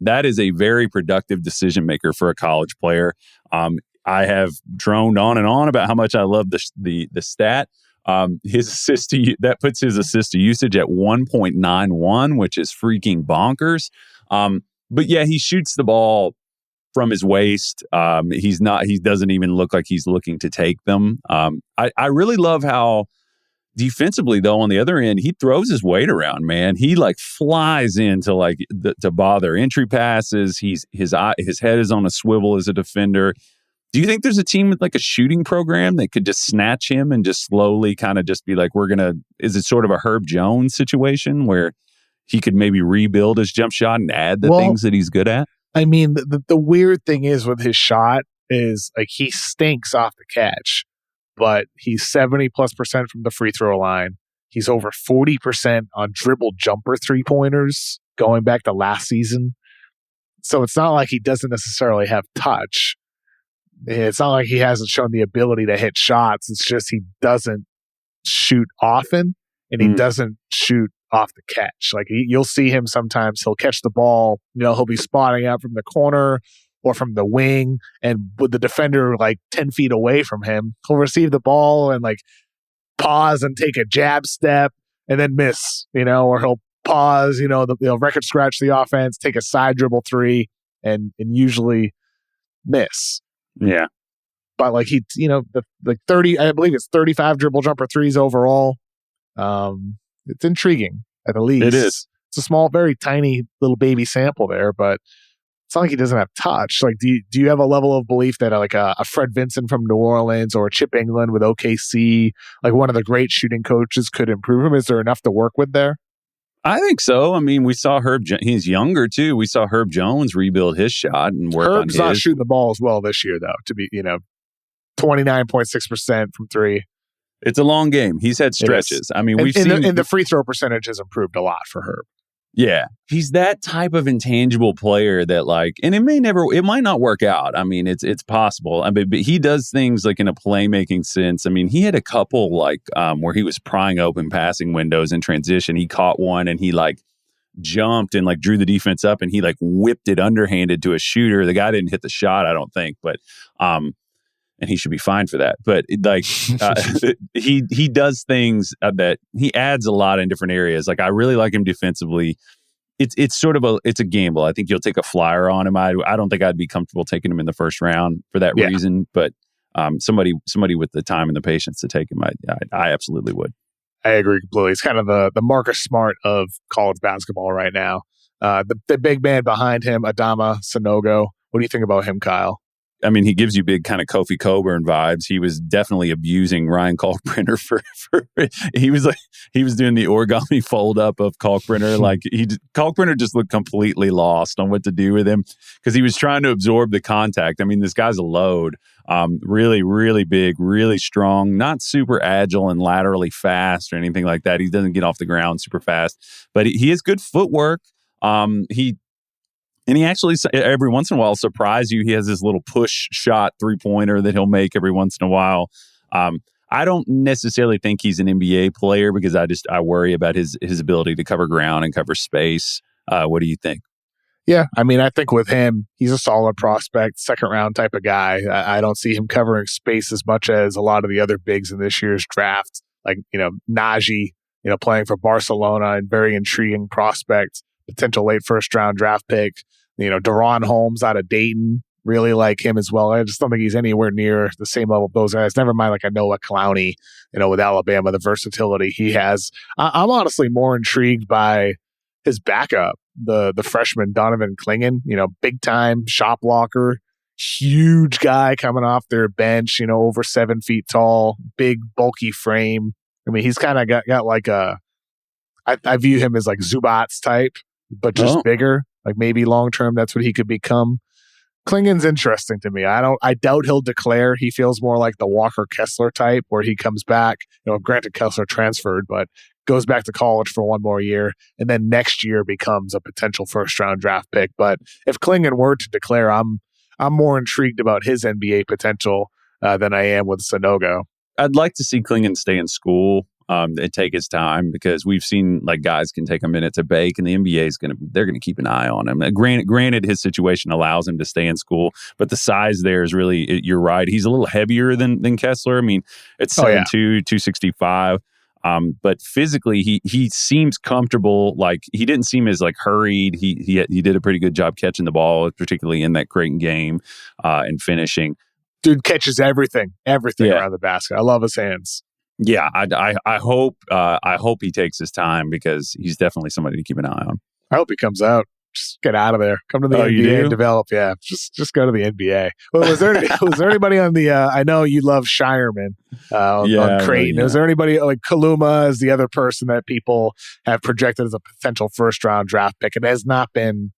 That is a very productive decision maker for a college player. I have droned on and on about how much I love the stat. His that puts his assist to usage at 1.91, which is freaking bonkers. But yeah, he shoots the ball from his waist. He doesn't even look like he's looking to take them. I really love how defensively, though, on the other end, he throws his weight around, man. He like flies in to bother entry passes. His head is on a swivel as a defender. Do you think there's a team with like a shooting program that could just snatch him and just slowly kind of just be like, is it sort of a Herb Jones situation where he could maybe rebuild his jump shot and add the things that he's good at? I mean, the weird thing is with his shot is like he stinks off the catch, but he's 70+% from the free throw line. He's over 40% on dribble jumper 3-pointers going back to last season. So it's not like he doesn't necessarily have touch. It's not like he hasn't shown the ability to hit shots. It's just he doesn't shoot often, and he doesn't shoot off the catch. Like you'll see him sometimes, he'll catch the ball, he'll be spotting out from the corner or from the wing, and with the defender like 10 feet away from him, he'll receive the ball and like pause and take a jab step and then miss, or he'll pause, they'll record scratch the offense, take a side dribble 3 and usually miss. Yeah. But like he, the 30, I believe it's 35 dribble jumper 3s overall. It's intriguing at the least. It is. It's a small, very tiny little baby sample there, but it's not like he doesn't have touch. Like, do you have a level of belief that like a Fred Vinson from New Orleans or a Chip England with OKC, like one of the great shooting coaches, could improve him? Is there enough to work with there? I think so. I mean, we saw he's younger too. We saw Herb Jones rebuild his shot and work on his. Herb's not shooting the ball as well this year, though, to be, 29.6% from 3. It's a long game. He's had stretches. I mean, we've seen... And the free throw percentage has improved a lot for Herb. Yeah. He's that type of intangible player that like... And it might not work out. I mean, it's possible. I mean, but he does things like in a playmaking sense. I mean, he had a couple like where he was prying open passing windows in transition. He caught one and he like jumped and like drew the defense up and he like whipped it underhanded to a shooter. The guy didn't hit the shot, I don't think, but... and he should be fine for that. But like he does things that he adds a lot in different areas. Like I really like him defensively. It's sort of it's a gamble. I think you'll take a flyer on him. I don't think I'd be comfortable taking him in the first round for that reason. But somebody with the time and the patience to take him, I absolutely would. I agree completely. It's kind of the Marcus Smart of college basketball right now. The big man behind him, Adama Sanogo. What do you think about him, Kyle? I mean, he gives you big kind of Kofi Coburn vibes. He was definitely abusing Ryan Kalkbrenner for he was doing the origami fold up of Kalkbrenner. Like Kalkbrenner just looked completely lost on what to do with him because he was trying to absorb the contact. I mean, this guy's a load. Really, really big, really strong, not super agile and laterally fast or anything like that. He doesn't get off the ground super fast, but he has good footwork. And he actually, every once in a while, surprise you. He has this little push shot 3-pointer that he'll make every once in a while. I don't necessarily think he's an NBA player because I worry about his ability to cover ground and cover space. What do you think? Yeah, I mean, I think with him, he's a solid prospect, second round type of guy. I don't see him covering space as much as a lot of the other bigs in this year's draft, like, Najee, playing for Barcelona and very intriguing prospect, potential late first round draft pick. Deron Holmes out of Dayton, really like him as well. I just don't think he's anywhere near the same level of those guys. Never mind like a Noah Clowney, with Alabama, the versatility he has. I'm honestly more intrigued by his backup, the freshman Donovan Clingan, big time shot blocker, huge guy coming off their bench, over 7 feet tall, big bulky frame. I mean, he's kind of got like I view him as like Zubats type, but just bigger. Like maybe long term, that's what he could become. Clingan's interesting to me. I doubt he'll declare. He feels more like the Walker Kessler type, where he comes back. Granted Kessler transferred, but goes back to college for one more year, and then next year becomes a potential first round draft pick. But if Clingan were to declare, I'm more intrigued about his NBA potential than I am with Sanogo. I'd like to see Clingan stay in school. and take his time, because we've seen like guys can take a minute to bake, and the NBA is they're gonna keep an eye on him. Granted, his situation allows him to stay in school, but the size there is really, you're right. He's a little heavier than Kessler. I mean, it's 7'2", 265. But physically, he seems comfortable. Like, he didn't seem as like hurried. He did a pretty good job catching the ball, particularly in that Creighton game, and finishing. Dude catches everything around the basket. I love his hands. Yeah, I hope he takes his time, because he's definitely somebody to keep an eye on. I hope he comes out. Just get out of there. Come to the NBA and develop. Yeah, just go to the NBA. Well, was there anybody on the? I know you love Shireman on Creighton. Was there anybody like Kaluma as the other person that people have projected as a potential first round draft pick? It has not been,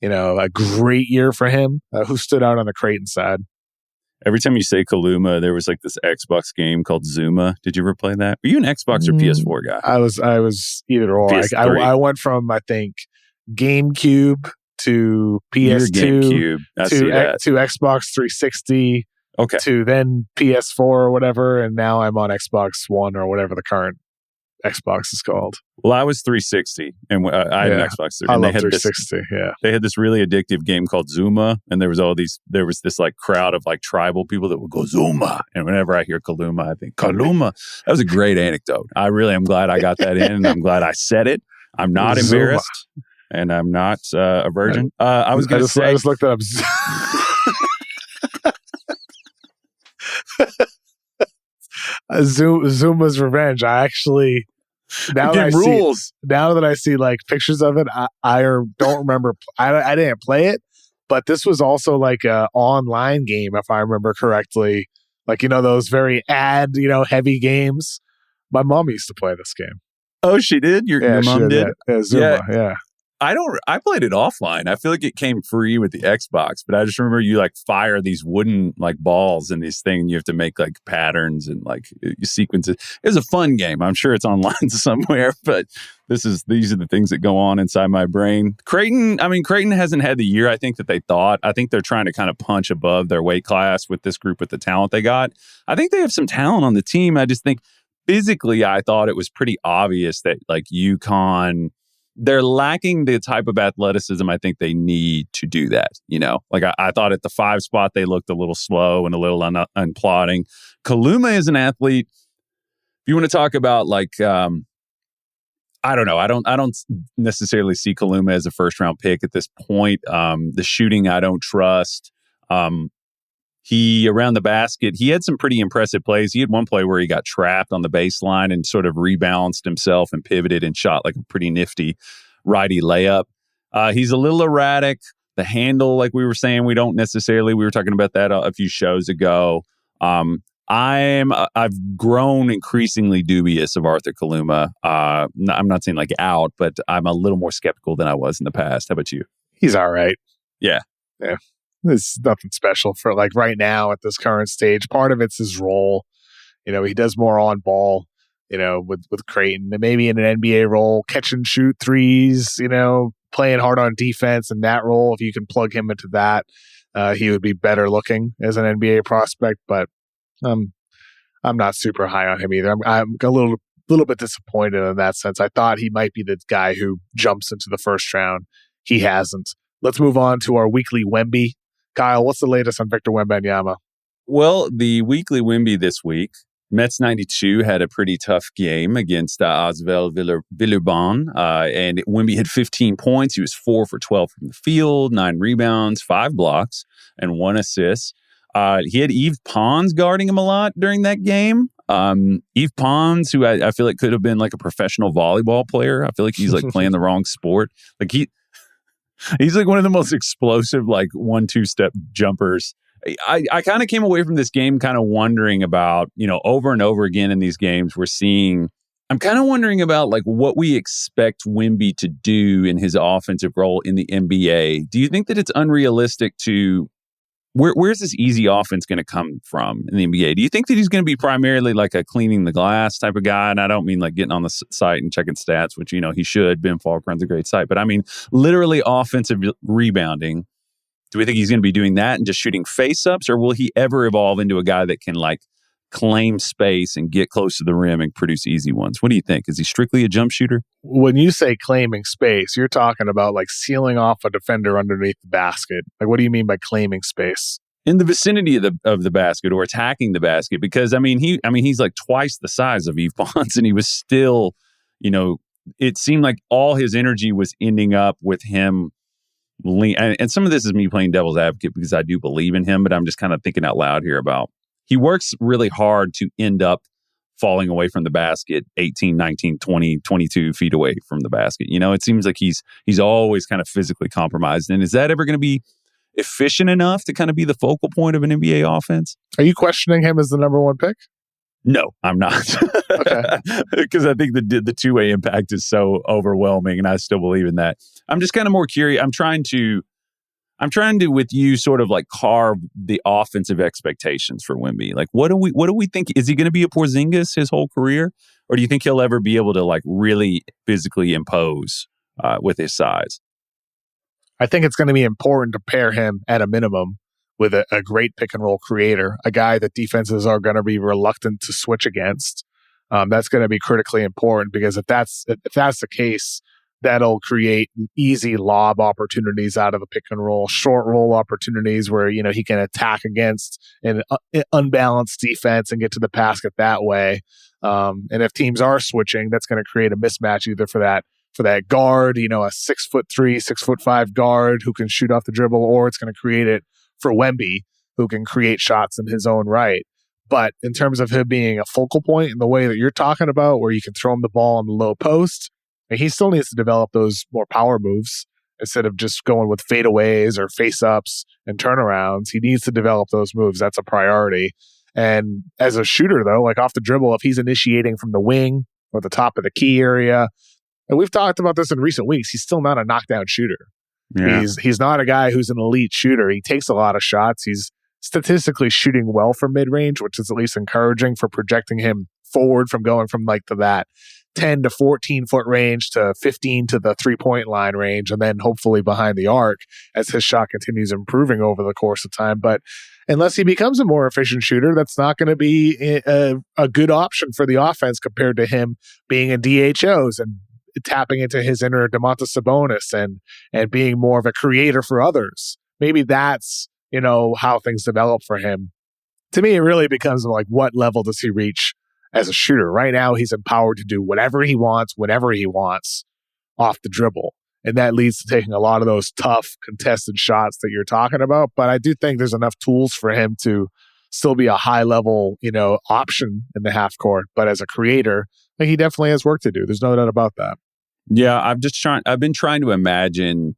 a great year for him. Who stood out on the Creighton side? Every time you say Kaluma, there was like this Xbox game called Zuma. Did you ever play that? Were you an Xbox or PS4 guy? I was either or. I went from, I think, GameCube to PS2 to Xbox 360 to then PS4 or whatever, and now I'm on Xbox One or whatever the current Xbox is called. Well, I was 360, and I had an Xbox 360. I love 360. They had this really addictive game called Zuma, and there was this like crowd of like tribal people that would go Zuma, and whenever I hear Kaluma, I think Kaluma. That was a great anecdote. I really am glad I got that in, and I'm glad I said it. I'm not embarrassed, and I'm not a virgin. I was going to say, I just looked it up. Zuma's Revenge. I actually now that I see like pictures of it, I don't remember. I didn't play it, but this was also like a online game, if I remember correctly. Like, those very heavy games. My mom used to play this game. Oh, she did? Your mom did? Yeah, Zuma, yeah. I played it offline. I feel like it came free with the Xbox, but I just remember you like fire these wooden like balls in these things. You have to make like patterns and like sequences. It was a fun game. I'm sure it's online somewhere, but these are the things that go on inside my brain. Creighton hasn't had the year I think that they thought. I think they're trying to kind of punch above their weight class with this group, with the talent they got. I think they have some talent on the team. I just think physically, I thought it was pretty obvious that like UConn, they're lacking the type of athleticism I think they need to do that. Like I thought at the 5 spot, they looked a little slow and a little unplodding. Kaluma is an athlete. If you want to talk about like, I don't know. I don't necessarily see Kaluma as a first round pick at this point. The shooting, I don't trust. He, around the basket, he had some pretty impressive plays. He had one play where he got trapped on the baseline and sort of rebalanced himself and pivoted and shot like a pretty nifty righty layup. He's a little erratic. The handle, like we were saying, we were talking about that a few shows ago. I've grown increasingly dubious of Arthur Kaluma. I'm not saying like out, but I'm a little more skeptical than I was in the past. How about you? He's all right. Yeah. There's nothing special for like right now at this current stage. Part of it's his role. He does more on ball, with Creighton, and maybe in an NBA role, catch and shoot threes, playing hard on defense in that role. If you can plug him into that, he would be better looking as an NBA prospect, but I'm not super high on him either. I'm a little bit disappointed in that sense. I thought he might be the guy who jumps into the first round. He hasn't. Let's move on to our weekly Wemby. Kyle, what's the latest on Victor Wembanyama? Well, the weekly Wemby this week, Mets 92 had a pretty tough game against Osvel Villeurbanne, and Wemby had 15 points. He was 4 for 12 from the field, 9 rebounds, 5 blocks, and 1 assist. He had Yves Pons guarding him a lot during that game. Yves Pons, who I feel like could have been like a professional volleyball player. I feel like he's like playing the wrong sport. Like he's like one of the most explosive, like 1-2 step jumpers. I kind of came away from this game kind of wondering about, over and over again in these games I'm kind of wondering about like what we expect Wemby to do in his offensive role in the NBA. Do you think that it's unrealistic to, where's this easy offense going to come from in the NBA? Do you think that he's going to be primarily like a cleaning the glass type of guy? And I don't mean like getting on the site and checking stats, which, he should. Ben Falk runs a great site. But I mean, literally offensive rebounding. Do we think he's going to be doing that and just shooting face-ups? Or will he ever evolve into a guy that can like claim space and get close to the rim and produce easy ones. What do you think? Is he strictly a jump shooter? When you say claiming space, you're talking about like sealing off a defender underneath the basket. Like, what do you mean by claiming space? In the vicinity of the basket or attacking the basket, because he's like twice the size of Yves Pons, and he was still, it seemed like all his energy was ending up with him. And some of this is me playing devil's advocate because I do believe in him, but I'm just kind of thinking out loud here about he works really hard to end up falling away from the basket 18, 19, 20, 22 feet away from the basket. It seems like he's always kind of physically compromised. And is that ever going to be efficient enough to kind of be the focal point of an NBA offense? Are you questioning him as the number one pick? No, I'm not. Because I think the two-way impact is so overwhelming, and I still believe in that. I'm just kind of more curious. I'm trying to, with you, sort of like carve the offensive expectations for Wemby. Like, what do we think? Is he going to be a Porzingis his whole career? Or do you think he'll ever be able to like really physically impose with his size? I think it's going to be important to pair him at a minimum with a great pick and roll creator, a guy that defenses are going to be reluctant to switch against. That's going to be critically important because if that's the case, that'll create easy lob opportunities out of the pick and roll, short roll opportunities where he can attack against an unbalanced defense and get to the basket that way. And if teams are switching, that's going to create a mismatch either for that guard, a 6'3", 6'5" guard who can shoot off the dribble, or it's going to create it for Wemby, who can create shots in his own right. But in terms of him being a focal point in the way that you're talking about, where you can throw him the ball on the low post, and he still needs to develop those more power moves instead of just going with fadeaways or face-ups and turnarounds. He needs to develop those moves. That's a priority. And as a shooter, though, like off the dribble, if he's initiating from the wing or the top of the key area, and we've talked about this in recent weeks, he's still not a knockdown shooter. Yeah. He's not a guy who's an elite shooter. He takes a lot of shots. He's statistically shooting well from mid-range, which is at least encouraging for projecting him forward from going from like to that 10 to 14 foot range to 15 to the 3-point line range, and then hopefully behind the arc as his shot continues improving over the course of time. But unless he becomes a more efficient shooter, that's not going to be a good option for the offense compared to him being in DHOs and tapping into his inner Domantas Sabonis and being more of a creator for others. Maybe that's, how things develop for him. To me, it really becomes like, what level does he reach as a shooter? Right now, he's empowered to do whatever he wants, whenever he wants off the dribble. And that leads to taking a lot of those tough contested shots that you're talking about. But I do think there's enough tools for him to still be a high level, option in the half court. But as a creator, he definitely has work to do. There's no doubt about that. Yeah, I've been trying to imagine.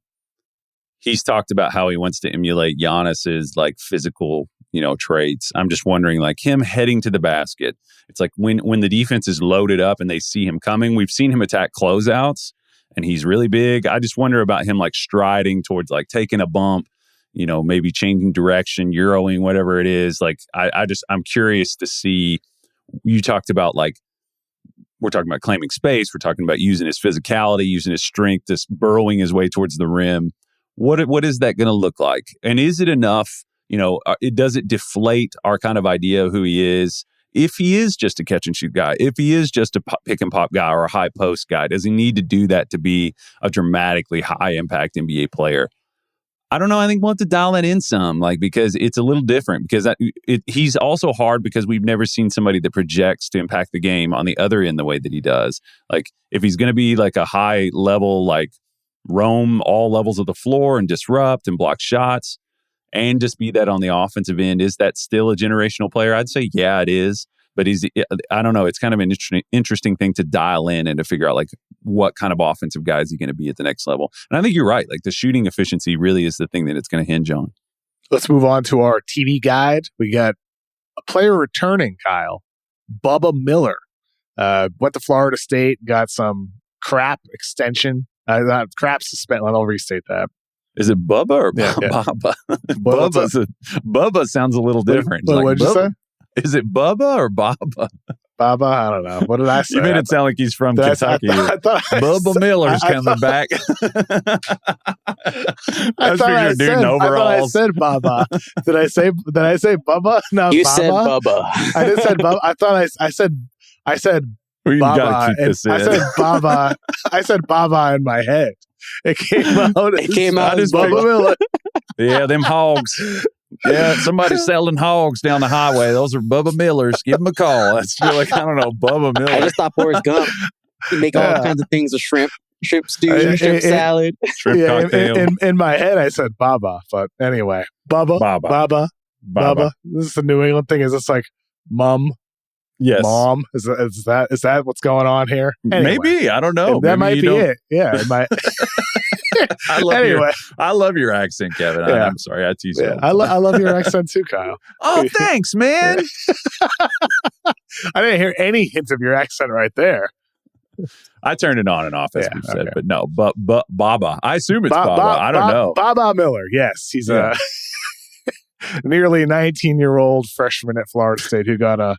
He's talked about how he wants to emulate Giannis's like physical, traits. I'm just wondering, like him heading to the basket. It's like when the defense is loaded up and they see him coming. We've seen him attack closeouts, and he's really big. I just wonder about him like striding towards like taking a bump, maybe changing direction, Euroing, whatever it is. Like I'm curious to see. You talked about like. We're talking about claiming space. We're talking about using his physicality, using his strength, just burrowing his way towards the rim. What is that going to look like? And is it enough? Does it deflate our kind of idea of who he is? If he is just a catch and shoot guy, if he is just a pick and pop guy or a high post guy, does he need to do that to be a dramatically high impact NBA player? I don't know. I think we'll have to dial that in some, because it's a little different. Because he's also hard because we've never seen somebody that projects to impact the game on the other end the way that he does. Like, if he's going to be like a high level, like roam all levels of the floor and disrupt and block shots and just be that on the offensive end, is that still a generational player? I'd say, yeah, it is. But I don't know. It's kind of an interesting thing to dial in and to figure out like what kind of offensive guy is he going to be at the next level. And I think you're right. Like the shooting efficiency really is the thing that it's going to hinge on. Let's move on to our TV guide. We got a player returning, Kyle. Bubba Miller. Went to Florida State, got some crap extension. Crap suspension. I'll restate that. Is it Bubba or Baba? Bubba sounds a little different. What'd you say? Is it Bubba or Baba? Baba? I don't know. What did I say? You made it sound like he's from Kentucky. Bubba Miller's coming back. I thought I said Baba. Did I say Bubba? No, you Baba? said Bubba. I just said Bubba. I thought I said well, Baba. I said Baba. I said Baba in my head. It came out. It came out as Bubba Miller. Yeah, them hogs. Yeah, somebody's selling hogs down the highway. Those are Bubba Millers. Give them a call. That's like, I don't know, Bubba Miller. I just thought Forrest Gump. You make all kinds of things with shrimp stew, shrimp salad. Shrimp cocktail. In my head, I said Baba, but anyway, Baba. This is the New England thing. Is this like mom? Yes. Mom? Is that what's going on here? Anyway, maybe. I don't know. That might be it. Yeah, it might. I love your accent, Kevin. Yeah. I'm sorry, I tease you. I love your accent too, Kyle. Oh, thanks, man. I didn't hear any hint of your accent right there. I turned it on and off, as we've said, but no, but Baba. I assume it's Baba. I don't know. Baba Miller. Yes, he's a nearly 19-year-old freshman at Florida State who got a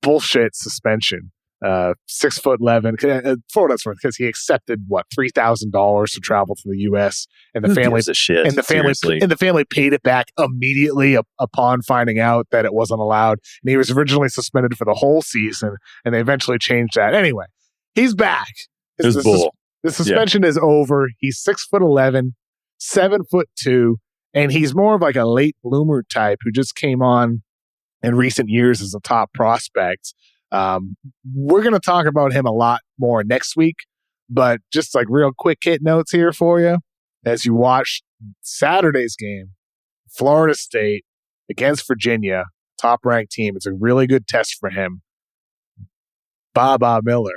bullshit suspension. 6'11", Florida's because he accepted $3,000 to travel to the U.S. and the family paid it back immediately upon finding out that it wasn't allowed. And he was originally suspended for the whole season, and they eventually changed that. Anyway, he's back. The suspension is over. He's 6'11", 7'2", and he's more of like a late bloomer type who just came on in recent years as a top prospect. We're going to talk about him a lot more next week, but just like real quick hit notes here for you. As you watch Saturday's game, Florida State against Virginia, top-ranked team. It's a really good test for him. Baba Miller.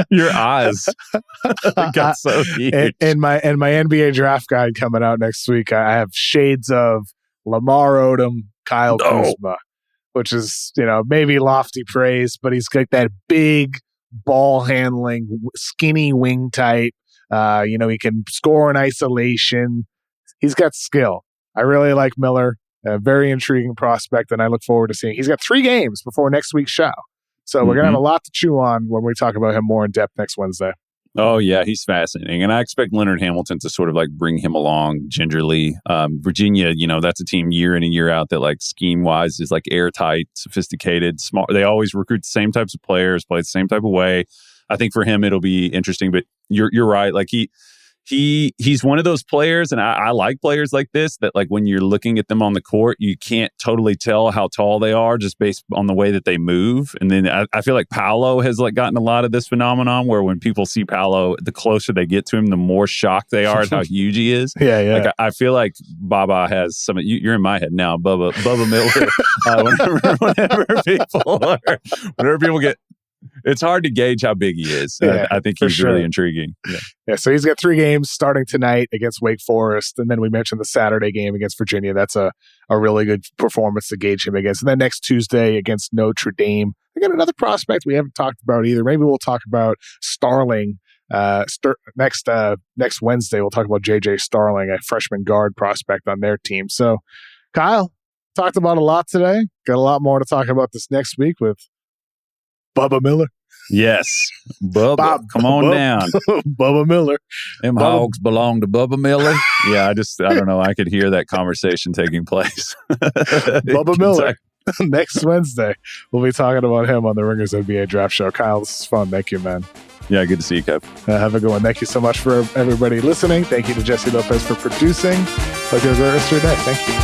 Your eyes got so huge. And my NBA draft guide coming out next week, I have shades of Lamar Odom, Kyle Kuzma, which is, maybe lofty praise, but he's got that big ball handling, skinny wing type. He can score in isolation. He's got skill. I really like Miller, a very intriguing prospect, and I look forward to seeing. He's got 3 games before next week's show. So we're going to have a lot to chew on when we talk about him more in depth next Wednesday. Oh, yeah, he's fascinating. And I expect Leonard Hamilton to sort of like bring him along gingerly. Virginia, that's a team year in and year out that like scheme-wise is like airtight, sophisticated, smart. They always recruit the same types of players, play the same type of way. I think for him, it'll be interesting. But you're right. Like he's one of those players, and I like players like this, that like when you're looking at them on the court, you can't totally tell how tall they are just based on the way that they move. And then I feel like Paolo has like gotten a lot of this phenomenon where when people see Paolo, the closer they get to him, the more shocked they are at how huge he is. Yeah. Like I feel like Baba has some. You're in my head now, Bubba Miller. Whenever people get. It's hard to gauge how big he is. Yeah, I think he's really intriguing. Yeah, so he's got 3 games starting tonight against Wake Forest. And then we mentioned the Saturday game against Virginia. That's a really good performance to gauge him against. And then next Tuesday against Notre Dame. I got another prospect we haven't talked about either. Maybe we'll talk about Starling. Next Wednesday, we'll talk about J.J. Starling, a freshman guard prospect on their team. So, Kyle, talked about a lot today. Got a lot more to talk about this next week with Bubba Miller. Yes. Bubba, come on down. Bubba Miller. Them hogs belong to Bubba Miller. Yeah, I don't know. I could hear that conversation taking place. Bubba Miller. Next Wednesday, we'll be talking about him on the Ringers NBA Draft Show. Kyle, this is fun. Thank you, man. Yeah, good to see you, Kev. Have a good one. Thank you so much for everybody listening. Thank you to Jessie Lopez for producing. Hope you have a great rest of your day. Thank you.